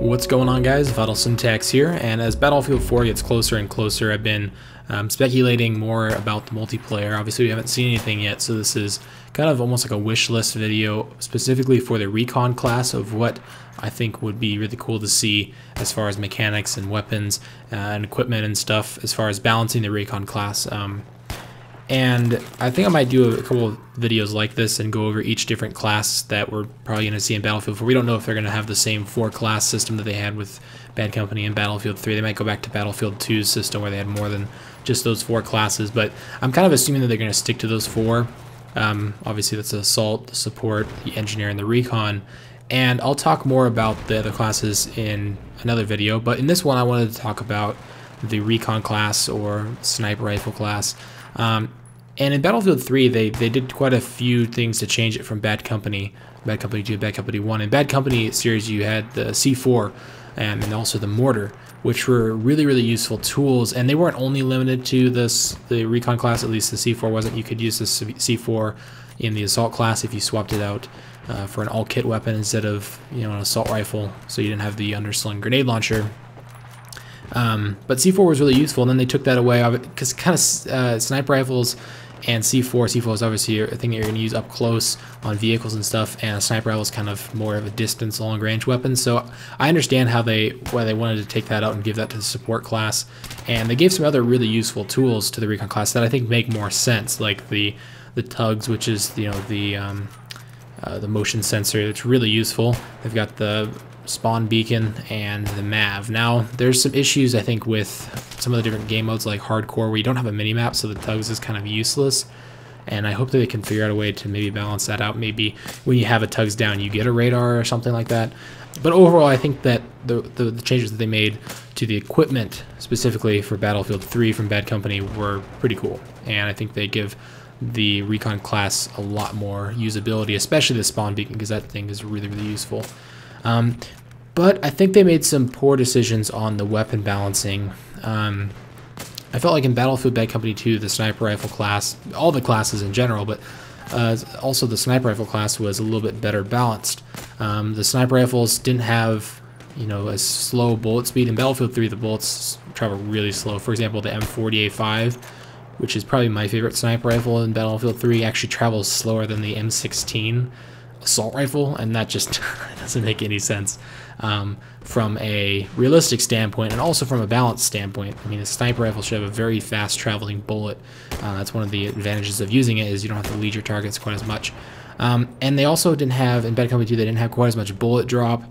What's going on, guys? Vital Syntax here, and as Battlefield 4 gets closer and closer, I've been speculating more about the multiplayer. Obviously, we haven't seen anything yet, so this is kind of almost like a wish list video specifically for the Recon class of what I think would be really cool to see as far as mechanics and weapons and equipment and stuff as far as balancing the Recon class. And I think I might do a couple of videos like this and go over each different class that we're probably going to see in Battlefield 4. We don't know if they're going to have the same 4-class system that they had with Bad Company and Battlefield 3. They might go back to Battlefield 2's system where they had more than just those 4 classes, but I'm kind of assuming that they're going to stick to those 4. Obviously, that's the Assault, the Support, the Engineer, and the Recon. And I'll talk more about the other classes in another video, but in this one I wanted to talk about the Recon class or Sniper Rifle class. And in Battlefield 3, they did quite a few things to change it from Bad Company 2, Bad Company 1. In Bad Company series, you had the C4 and also the Mortar, which were really, really useful tools. And they weren't only limited to the Recon class, at least the C4 wasn't. You could use the C4 in the Assault class if you swapped it out for an all-kit weapon instead of an assault rifle, so you didn't have the underslung grenade launcher. But C4 was really useful, and then they took that away because kind of sniper rifles and C4 is obviously a thing that you're going to use up close on vehicles and stuff, and a sniper rifle is kind of more of a distance, long-range weapon. So I understand why they wanted to take that out and give that to the support class, and they gave some other really useful tools to the Recon class that I think make more sense, like the tugs, which is the motion sensor. That's really useful. They've got the spawn beacon and the MAV. Now there's some issues I think with some of the different game modes like hardcore where you don't have a mini-map, so the tugs is kind of useless, and I hope that they can figure out a way to maybe balance that out. Maybe when you have a tugs down you get a radar or something like that. But overall I think that the changes that they made to the equipment specifically for Battlefield 3 from Bad Company were pretty cool, and I think they give the Recon class a lot more usability, especially the spawn beacon, because that thing is really, really useful. But I think they made some poor decisions on the weapon balancing. I felt like in Battlefield Bad Company 2, the sniper rifle class, all the classes in general, but also the sniper rifle class was a little bit better balanced. The sniper rifles didn't have, a slow bullet speed. In Battlefield 3, the bullets travel really slow. For example, the M40A5, which is probably my favorite sniper rifle in Battlefield 3, actually travels slower than the M16 assault rifle, and that just doesn't make any sense from a realistic standpoint and also from a balance standpoint. I mean, a sniper rifle should have a very fast traveling bullet. That's one of the advantages of using it, is you don't have to lead your targets quite as much. And they also didn't have, in Bad Company 2, they didn't have quite as much bullet drop.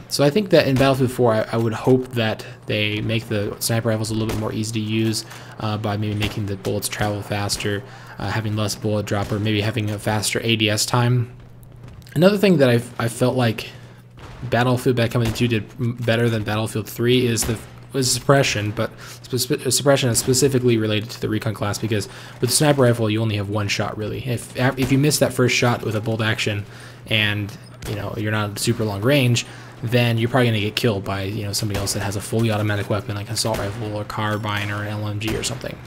So I think that in Battlefield 4, I would hope that they make the sniper rifles a little bit more easy to use by maybe making the bullets travel faster, having less bullet drop, or maybe having a faster ADS time. Another thing that I felt like Battlefield Bad Company 2 did better than Battlefield 3 is suppression, but suppression is specifically related to the Recon class, because with the sniper rifle you only have one shot really. If you miss that first shot with a bolt action and you're not super long range, then you're probably going to get killed by somebody else that has a fully automatic weapon like an assault rifle or carbine or an LMG or something.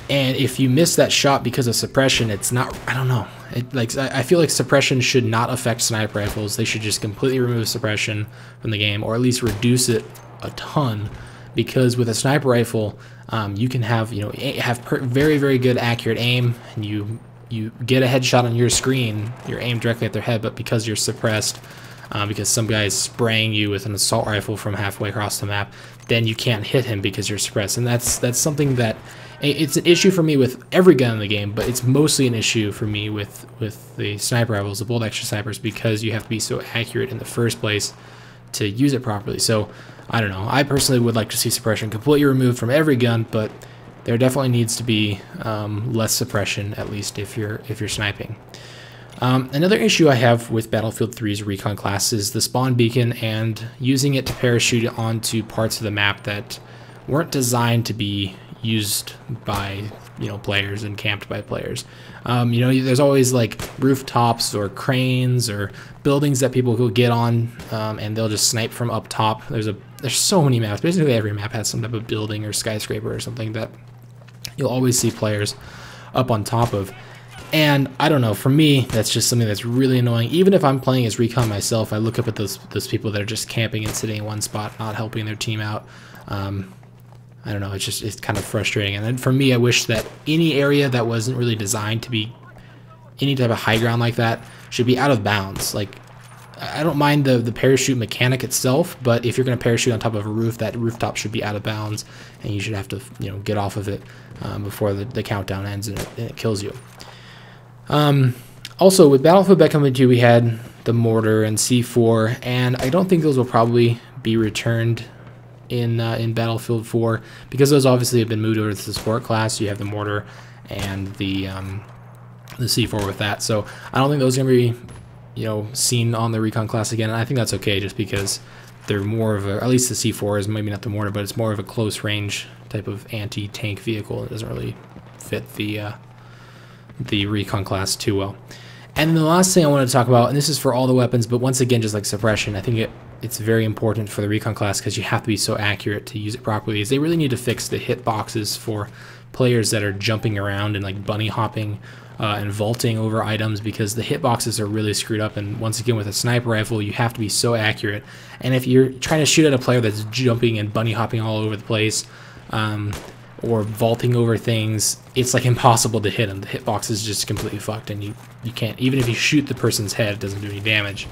And if you miss that shot because of suppression, it's not, I don't know. I feel like suppression should not affect sniper rifles. They should just completely remove suppression from the game, or at least reduce it a ton. Because with a sniper rifle, you can have very, very good accurate aim, and you get a headshot on your screen, you're aimed directly at their head, but because you're suppressed, because some guy is spraying you with an assault rifle from halfway across the map, then you can't hit him because you're suppressed. And that's something that, it's an issue for me with every gun in the game, but it's mostly an issue for me with the sniper rifles, the bolt action snipers, because you have to be so accurate in the first place to use it properly. So I don't know, I personally would like to see suppression completely removed from every gun, but there definitely needs to be less suppression, at least if you're sniping. Another issue I have with Battlefield 3's Recon class is the spawn beacon and using it to parachute onto parts of the map that weren't designed to be used by players and camped by players. There's always like rooftops or cranes or buildings that people will get on, and they'll just snipe from up top. There's so many maps. Basically every map has some type of building or skyscraper or something that you'll always see players up on top of. And I don't know, for me, that's just something that's really annoying. Even if I'm playing as Recon myself, I look up at those people that are just camping and sitting in one spot, not helping their team out. I don't know, it's kind of frustrating. And then for me, I wish that any area that wasn't really designed to be any type of high ground like that should be out of bounds. Like, I don't mind the parachute mechanic itself, but if you're going to parachute on top of a roof, that rooftop should be out of bounds, and you should have to, you know, get off of it before the countdown ends and it kills you. Also, with Battlefield Beckham 2, we had the mortar and C4, and I don't think those will probably be returned in Battlefield 4, because those obviously have been moved over to the support class. You have the mortar and the C4 with that, so I don't think those are going to be, you know, seen on the Recon class again. And I think that's okay, just because they're more of a, at least the C4 is maybe not the mortar, but it's more of a close range type of anti-tank vehicle. It doesn't really fit the Recon class too well. And then the last thing I wanted to talk about, and this is for all the weapons, but once again, just like suppression, I think it's very important for the Recon class, because you have to be so accurate to use it properly, is they really need to fix the hitboxes for players that are jumping around and like bunny hopping and vaulting over items, because the hitboxes are really screwed up. And once again, with a sniper rifle, you have to be so accurate. And if you're trying to shoot at a player that's jumping and bunny hopping all over the place, or vaulting over things, it's like impossible to hit them. The hitbox is just completely fucked, and you can't, even if you shoot the person's head, it doesn't do any damage.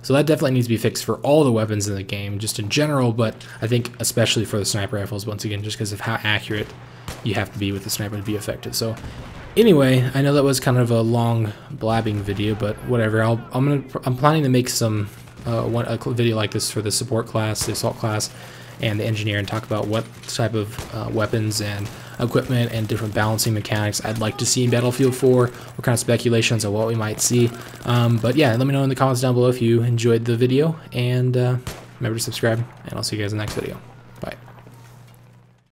So that definitely needs to be fixed for all the weapons in the game, just in general, but I think especially for the sniper rifles, once again, just because of how accurate you have to be with the sniper to be effective. So anyway, I know that was kind of a long blabbing video, but whatever. I'm planning to make some a video like this for the support class, the assault class, and the engineer, and talk about what type of weapons and equipment and different balancing mechanics I'd like to see in Battlefield 4, what kind of speculations of what we might see. But yeah, let me know in the comments down below if you enjoyed the video, and remember to subscribe, and I'll see you guys in the next video.